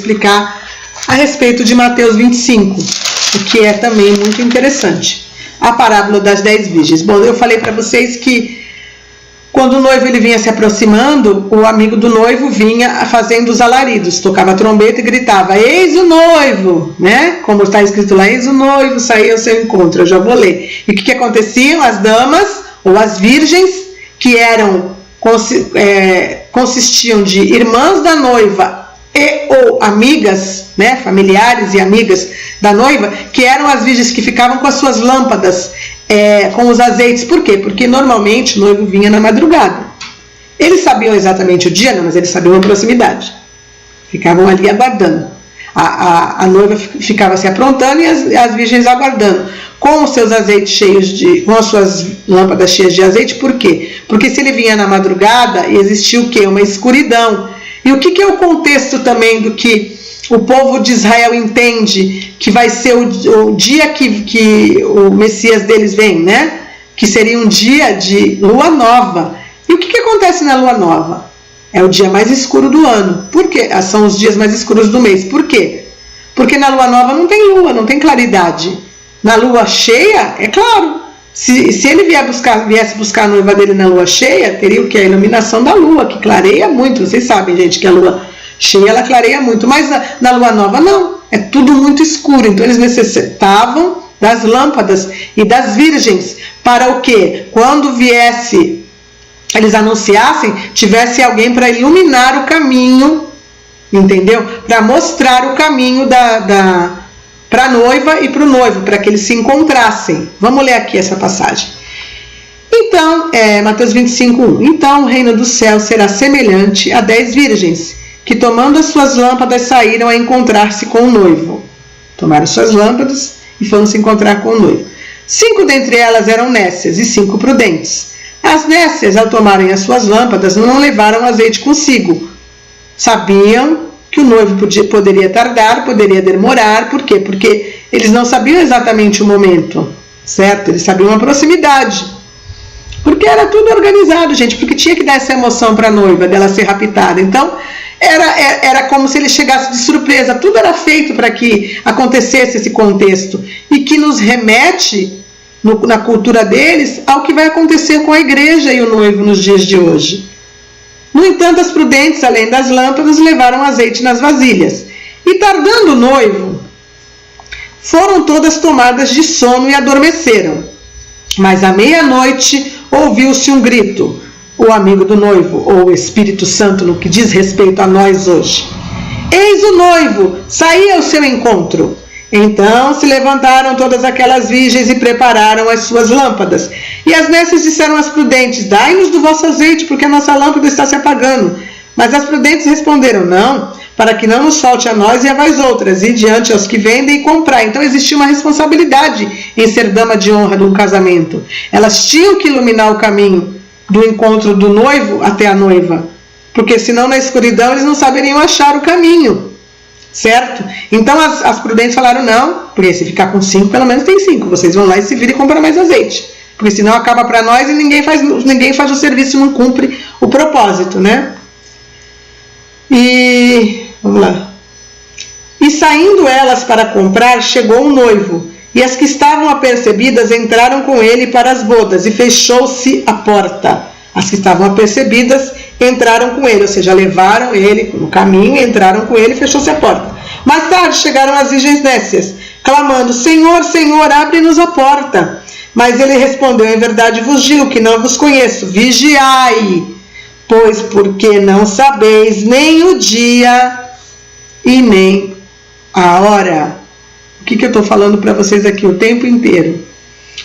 explicar a respeito de Mateus 25, o que é também muito interessante. A parábola das 10 virgens. Bom, eu falei para vocês que quando o noivo ele vinha se aproximando, o amigo do noivo vinha fazendo os alaridos, tocava a trombeta e gritava: eis o noivo, né? Como está escrito lá, eis o noivo, saía ao seu encontro. Eu já vou ler. E o que acontecia? As damas ou as virgens, que eram consistiam de irmãs da noiva e ou amigas, né, familiares e amigas da noiva, que eram as virgens que ficavam com as suas lâmpadas, com os azeites. Por quê? Porque normalmente o noivo vinha na madrugada. Eles sabiam exatamente o dia, não, mas eles sabiam a proximidade. Ficavam ali aguardando. A noiva ficava se aprontando e as virgens aguardando, com os seus azeites cheios com as suas lâmpadas cheias de azeite. Por quê? Porque se ele vinha na madrugada, existia o quê? Uma escuridão. E o que é o contexto também do que o povo de Israel entende que vai ser o dia que o Messias deles vem, né? Que seria um dia de lua nova. E o que acontece na lua nova? É o dia mais escuro do ano. Por quê? São os dias mais escuros do mês. Por quê? Porque na lua nova não tem lua, não tem claridade. Na lua cheia, é claro. Se ele viesse buscar a noiva dele na lua cheia, teria o que? A iluminação da lua, que clareia muito. Vocês sabem, gente, que a lua cheia ela clareia muito. Mas na lua nova não. É tudo muito escuro. Então eles necessitavam das lâmpadas e das virgens. Para o quê? Quando viesse, eles anunciassem, tivesse alguém para iluminar o caminho, entendeu? Para mostrar o caminho para a noiva e para o noivo, para que eles se encontrassem. Vamos ler aqui essa passagem. Então, Mateus 25, 1. Então o reino do céu será semelhante a 10 virgens, que tomando as suas lâmpadas saíram a encontrar-se com o noivo. Tomaram suas lâmpadas e foram se encontrar com o noivo. 5 dentre elas eram nécias e 5 prudentes. As nécias, ao tomarem as suas lâmpadas, não levaram azeite consigo. Sabiam que o noivo poderia tardar, poderia demorar. Por quê? Porque eles não sabiam exatamente o momento, certo? Eles sabiam a proximidade. Porque era tudo organizado, gente, porque tinha que dar essa emoção para a noiva, dela ser raptada. Então, era como se ele chegasse de surpresa. Tudo era feito para que acontecesse esse contexto. E que nos remete, na cultura deles, ao que vai acontecer com a igreja e o noivo nos dias de hoje. No entanto, as prudentes, além das lâmpadas, levaram azeite nas vasilhas. E tardando o noivo, foram todas tomadas de sono e adormeceram. Mas à meia-noite ouviu-se um grito. O amigo do noivo, ou o Espírito Santo, no que diz respeito a nós hoje: eis o noivo, saí ao seu encontro. Então se levantaram todas aquelas virgens e prepararam as suas lâmpadas. E as nécias disseram às prudentes: dai-nos do vosso azeite, porque a nossa lâmpada está se apagando. Mas as prudentes responderam: não, para que não nos falte a nós e a vós outras, e diante aos que vendem e comprar. Então existia uma responsabilidade em ser dama de honra de um casamento. Elas tinham que iluminar o caminho do encontro do noivo até a noiva, porque senão na escuridão eles não saberiam achar o caminho. Certo? Então as prudentes falaram: não, porque se ficar com 5, pelo menos tem 5. Vocês vão lá e se viram e compram mais azeite. Porque senão acaba para nós e ninguém faz o serviço, não cumpre o propósito, né? E vamos lá. E saindo elas para comprar, chegou o noivo. E as que estavam apercebidas entraram com ele para as bodas, e fechou-se a porta. As que estavam apercebidas entraram com ele, ou seja, levaram ele no caminho, entraram com ele e fechou-se a porta. Mais tarde chegaram as virgens nécias, clamando: Senhor, Senhor, abre-nos a porta. Mas ele respondeu: em verdade vos digo que não vos conheço. Vigiai, pois porque não sabeis nem o dia e nem a hora. O que eu estou falando para vocês aqui o tempo inteiro?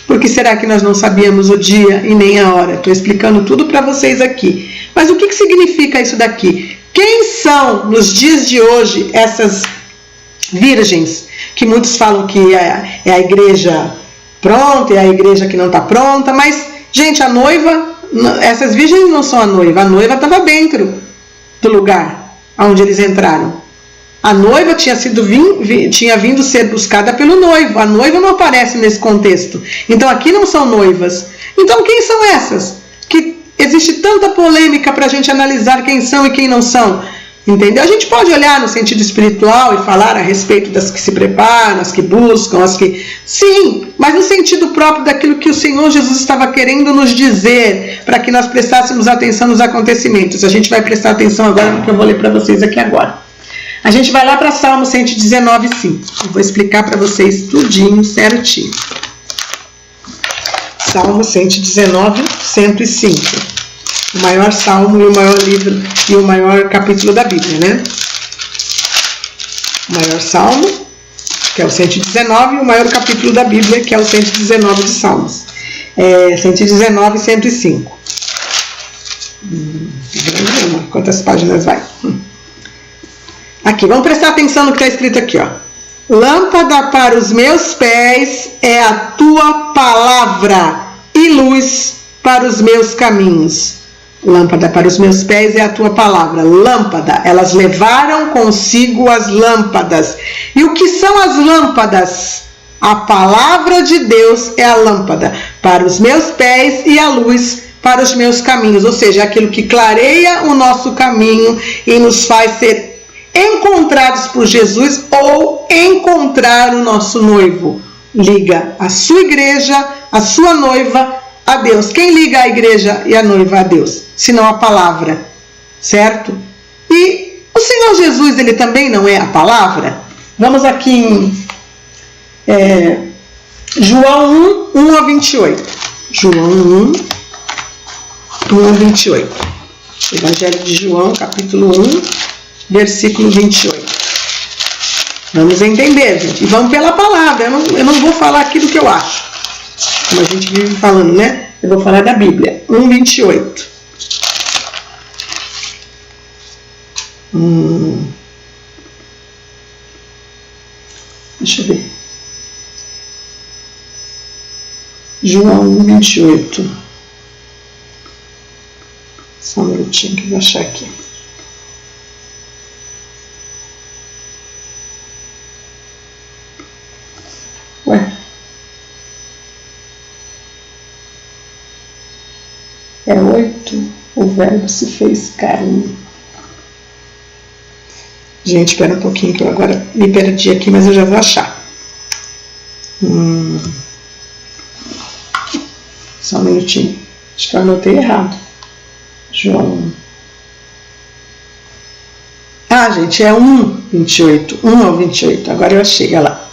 Por que será que nós não sabíamos o dia e nem a hora? Estou explicando tudo para vocês aqui. Mas o que significa isso daqui? Quem são, nos dias de hoje, essas virgens? Que muitos falam que é a igreja pronta, é a igreja que não está pronta. Mas, gente, a noiva, essas virgens não são a noiva estava dentro do lugar onde eles entraram. A noiva tinha vindo ser buscada pelo noivo. A noiva não aparece nesse contexto. Então aqui não são noivas. Então quem são essas? Que existe tanta polêmica para a gente analisar quem são e quem não são. Entendeu? A gente pode olhar no sentido espiritual e falar a respeito das que se preparam, as que buscam, as que... Sim, mas no sentido próprio daquilo que o Senhor Jesus estava querendo nos dizer, para que nós prestássemos atenção nos acontecimentos. A gente vai prestar atenção agora no que eu vou ler para vocês aqui agora. A gente vai lá para Salmo 119:5. Eu vou explicar para vocês tudinho, certinho. Salmo 119:105. O maior salmo e o maior livro e o maior capítulo da Bíblia, né? O maior salmo, que é o 119, e o maior capítulo da Bíblia, que é o 119 de Salmos. 119:105. Quantas páginas vai? Aqui, vamos prestar atenção no que está escrito aqui, ó. Lâmpada para os meus pés é a tua palavra e luz para os meus caminhos. Lâmpada para os meus pés é a tua palavra. Lâmpada, elas levaram consigo as lâmpadas. E o que são as lâmpadas? A palavra de Deus é a lâmpada para os meus pés e a luz para os meus caminhos. Ou seja, aquilo que clareia o nosso caminho e nos faz ser encontrados por Jesus ou encontrar o nosso noivo. Liga a sua igreja, a sua noiva a Deus. Quem liga a igreja e a noiva a Deus? Senão a palavra, certo? E o Senhor Jesus, ele também não é a palavra? Vamos aqui em João 1:28. João 1:28. Evangelho de João, capítulo 1, versículo 28. Vamos entender, gente. E vamos pela palavra. Eu não vou falar aqui do que eu acho, como a gente vive falando, né? Eu vou falar da Bíblia. 1:28. Deixa eu ver. João 1:28. Só um minutinho que eu vou achar aqui. Ué. É 8. O verbo se fez carne. Gente, espera um pouquinho que eu agora me perdi aqui, mas eu já vou achar. Só um minutinho. Acho que eu anotei errado. João. Gente, é 1:28. 1:28. Agora eu achei, olha lá.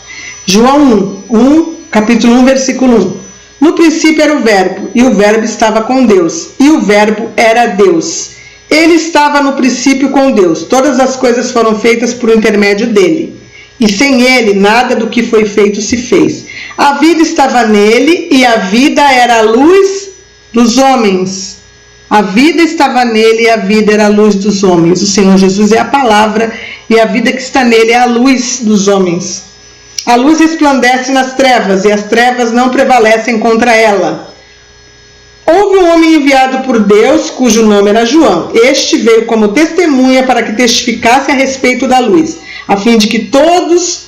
João 1, capítulo 1, versículo 1. No princípio era o verbo, e o verbo estava com Deus, e o verbo era Deus. Ele estava no princípio com Deus. Todas as coisas foram feitas por intermédio dele. E sem ele, nada do que foi feito se fez. A vida estava nele, e a vida era a luz dos homens. A vida estava nele, e a vida era a luz dos homens. O Senhor Jesus é a palavra, e a vida que está nele é a luz dos homens. A luz resplandece nas trevas, e as trevas não prevalecem contra ela. Houve um homem enviado por Deus, cujo nome era João. Este veio como testemunha para que testificasse a respeito da luz, a fim de todos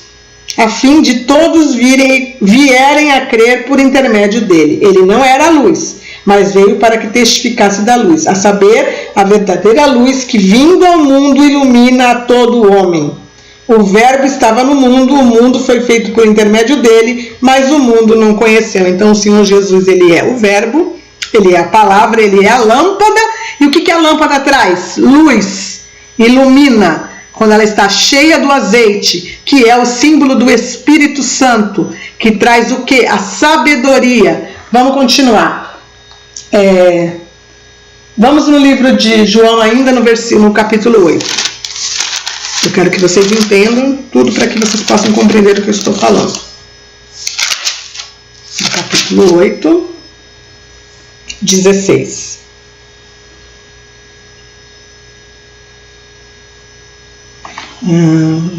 vierem a crer por intermédio dele. Ele não era a luz, mas veio para que testificasse da luz, a saber, a verdadeira luz que, vindo ao mundo, ilumina a todo homem. O verbo estava no mundo, o mundo foi feito por intermédio dele, mas o mundo não conheceu. Então o Senhor Jesus, ele é o verbo, ele é a palavra, ele é a lâmpada. E o que a lâmpada traz? Luz, ilumina. Quando ela está cheia do azeite, que é o símbolo do Espírito Santo, que traz o quê? A sabedoria. Vamos continuar. Vamos no livro de João ainda, no capítulo 8. Eu quero que vocês entendam tudo para que vocês possam compreender o que eu estou falando. No capítulo 8, 16.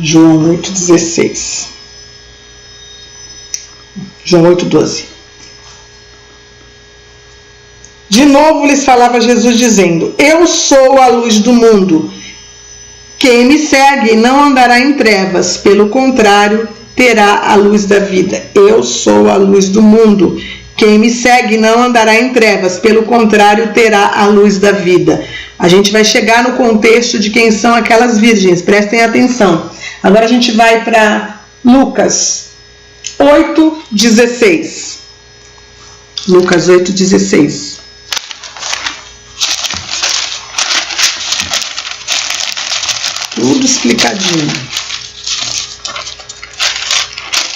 João 8, 16. João 8, 12. De novo lhes falava Jesus dizendo: Eu sou a luz do mundo. Quem me segue não andará em trevas, pelo contrário, terá a luz da vida. Eu sou a luz do mundo. Quem me segue não andará em trevas, pelo contrário, terá a luz da vida. A gente vai chegar no contexto de quem são aquelas virgens, prestem atenção. Agora a gente vai para Lucas 8:16. Lucas 8:16. Tudo explicadinho.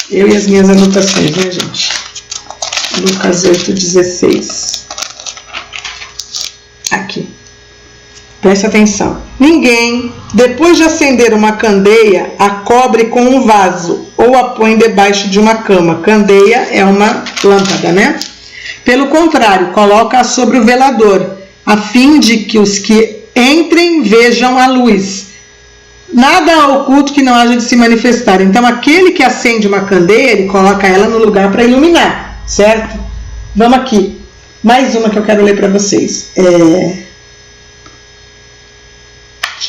Eu e as minhas anotações, né, gente? Lucas 8:16. Aqui. Preste atenção. Ninguém, depois de acender uma candeia, a cobre com um vaso ou a põe debaixo de uma cama. Candeia é uma lâmpada, né? Pelo contrário, coloca-a sobre o velador, a fim de que os que entrem vejam a luz. Nada oculto que não haja de se manifestar. Então, aquele que acende uma candeia, ele coloca ela no lugar para iluminar, certo? Vamos aqui. Mais uma que eu quero ler para vocês. Deixa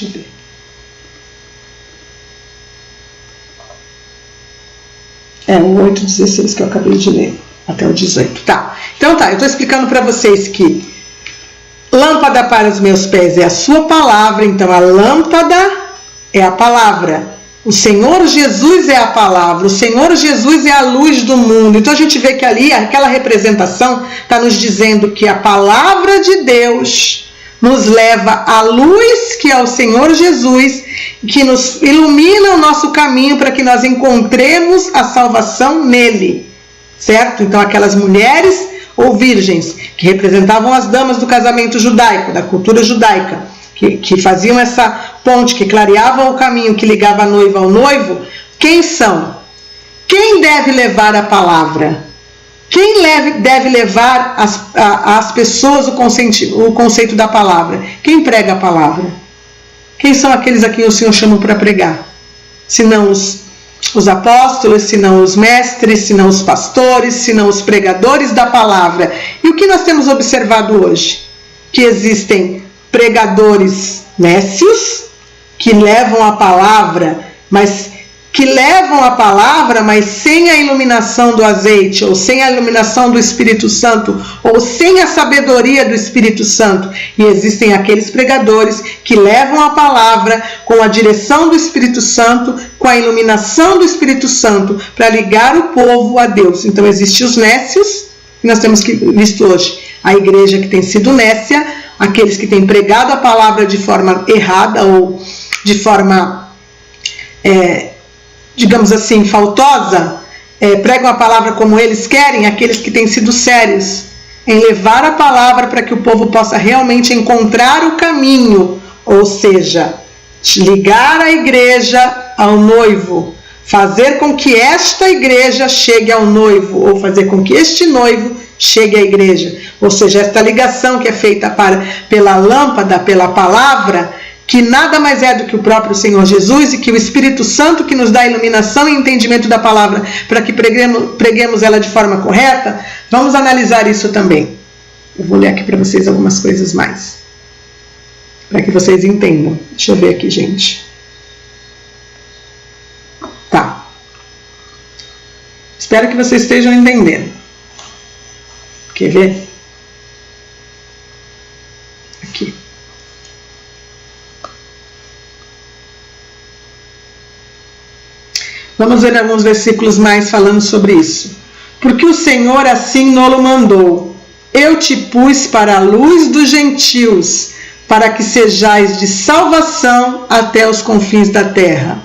eu ver. O 8:16 que eu acabei de ler. Até o 18. Tá. Então tá, eu estou explicando para vocês que lâmpada para os meus pés é a sua palavra. Então, a lâmpada é a palavra. O Senhor Jesus é a palavra. O Senhor Jesus é a luz do mundo. Então a gente vê que ali, aquela representação está nos dizendo que a palavra de Deus nos leva à luz, que é o Senhor Jesus, que nos ilumina o nosso caminho para que nós encontremos a salvação nele. Certo? Então aquelas mulheres ou virgens que representavam as damas do casamento judaico, da cultura judaica, que faziam essa ponte, que clareavam o caminho que ligava a noiva ao noivo, quem são? Quem deve levar a palavra? Quem deve levar às pessoas o conceito da palavra? Quem prega a palavra? Quem são aqueles a quem o Senhor chama para pregar? Se não os apóstolos, se não os mestres, se não os pastores, se não os pregadores da palavra. E o que nós temos observado hoje? Que existem pregadores nécios que levam a palavra, mas sem a iluminação do azeite, ou sem a iluminação do Espírito Santo, ou sem a sabedoria do Espírito Santo. E existem aqueles pregadores que levam a palavra com a direção do Espírito Santo, com a iluminação do Espírito Santo, para ligar o povo a Deus. Então existem os nécios, que nós temos visto hoje, a igreja que tem sido nécia, aqueles que têm pregado a palavra de forma errada ou de forma, digamos assim, faltosa, pregam a palavra como eles querem, aqueles que têm sido sérios em levar a palavra para que o povo possa realmente encontrar o caminho, ou seja, ligar a igreja ao noivo, fazer com que esta igreja chegue ao noivo, ou fazer com que este noivo chegue à igreja. Ou seja, esta ligação que é feita pela lâmpada, pela palavra, que nada mais é do que o próprio Senhor Jesus, e que o Espírito Santo que nos dá iluminação e entendimento da palavra para que preguemos ela de forma correta. Vamos analisar isso também. Eu vou ler aqui para vocês algumas coisas mais, para que vocês entendam. Deixa eu ver aqui, gente. Tá. Espero que vocês estejam entendendo. Quer ver? Aqui. Vamos ver alguns versículos mais falando sobre isso. Porque o Senhor assim nolo mandou. Eu te pus para a luz dos gentios, para que sejais de salvação até os confins da terra.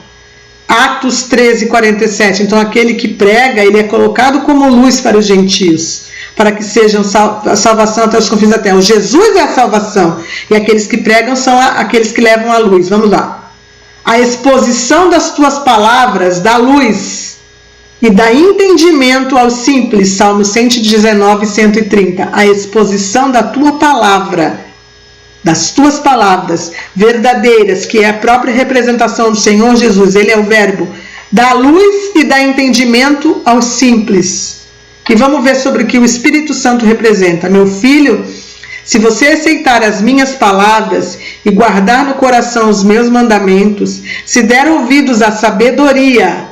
Atos 13:47. Então aquele que prega, ele é colocado como luz para os gentios, para que sejam a salvação até os confins da terra. O Jesus é a salvação, e aqueles que pregam são aqueles que levam a luz. Vamos lá. A exposição das tuas palavras dá luz e dá entendimento aos simples. Salmo 119, 130. A exposição da tua palavra, das tuas palavras verdadeiras, que é a própria representação do Senhor Jesus, ele é o verbo, dá luz e dá entendimento aos simples. E vamos ver sobre o que o Espírito Santo representa. Meu filho, se você aceitar as minhas palavras e guardar no coração os meus mandamentos, se der ouvidos à sabedoria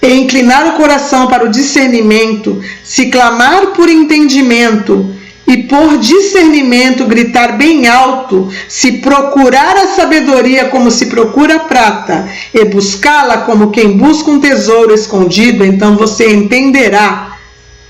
e inclinar o coração para o discernimento, se clamar por entendimento e por discernimento gritar bem alto, se procurar a sabedoria como se procura a prata, e buscá-la como quem busca um tesouro escondido, então você entenderá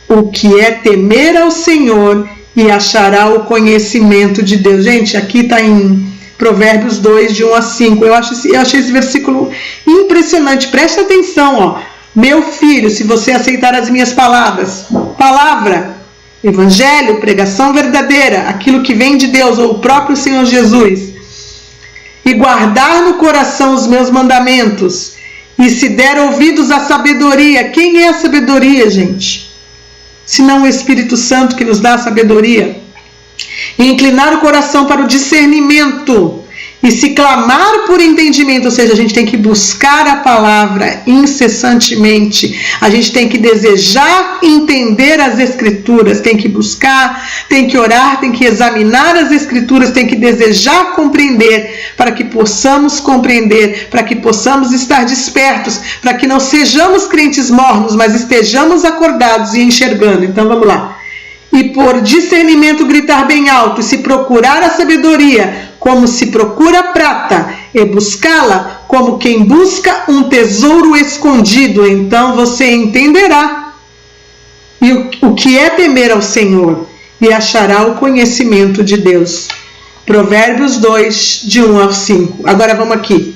o que é temer ao Senhor e achará o conhecimento de Deus. Gente, aqui está em Provérbios 2, de 1 a 5. Eu achei esse versículo impressionante. Presta atenção, ó. Meu filho, se você aceitar as minhas palavras, palavra, evangelho, pregação verdadeira, aquilo que vem de Deus, ou o próprio Senhor Jesus, e guardar no coração os meus mandamentos, e se der ouvidos à sabedoria. Quem é a sabedoria, gente? Se não o Espírito Santo que nos dá a sabedoria. E inclinar o coração para o discernimento, e se clamar por entendimento, ou seja, a gente tem que buscar a palavra incessantemente, a gente tem que desejar entender as Escrituras, tem que buscar, tem que orar, tem que examinar as Escrituras, tem que desejar compreender, para que possamos compreender, para que possamos estar despertos, para que não sejamos crentes mornos, mas estejamos acordados e enxergando. Então vamos lá. E por discernimento gritar bem alto, e se procurar a sabedoria como se procura a prata, e buscá-la como quem busca um tesouro escondido, então você entenderá o que é temer ao Senhor, e achará o conhecimento de Deus. Provérbios 2, de 1 a 5. Agora vamos aqui,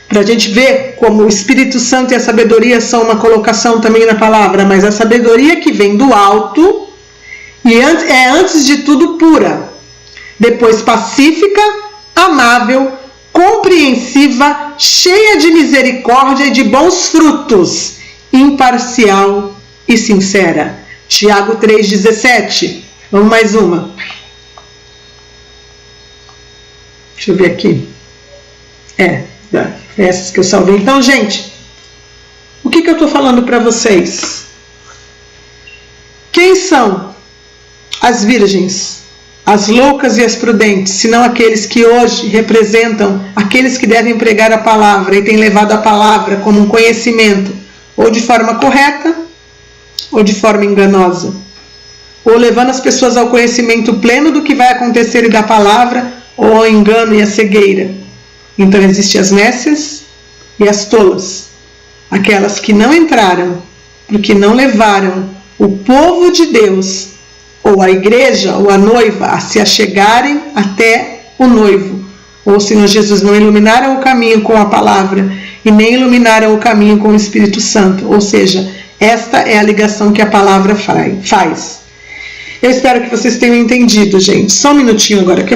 para a gente ver como o Espírito Santo e a sabedoria são uma colocação também na palavra, mas a sabedoria que vem do alto, e é antes de tudo pura, depois pacífica, amável, compreensiva, cheia de misericórdia e de bons frutos, imparcial e sincera. Tiago 3,17. Vamos mais uma. Deixa eu ver aqui. Essas que eu salvei. Então, gente, o que eu estou falando para vocês? Quem são as virgens, as loucas e as prudentes, senão aqueles que hoje representam aqueles que devem pregar a palavra e têm levado a palavra como um conhecimento, ou de forma correta, ou de forma enganosa, ou levando as pessoas ao conhecimento pleno do que vai acontecer e da palavra, ou ao engano e à cegueira. Então existem as nécias e as tolas, aquelas que não entraram, porque não levaram o povo de Deus, ou a igreja, ou a noiva, a se achegarem até o noivo. Ou o Senhor Jesus, não iluminaram o caminho com a palavra, e nem iluminaram o caminho com o Espírito Santo. Ou seja, esta é a ligação que a palavra faz. Eu espero que vocês tenham entendido, gente. Só um minutinho agora, que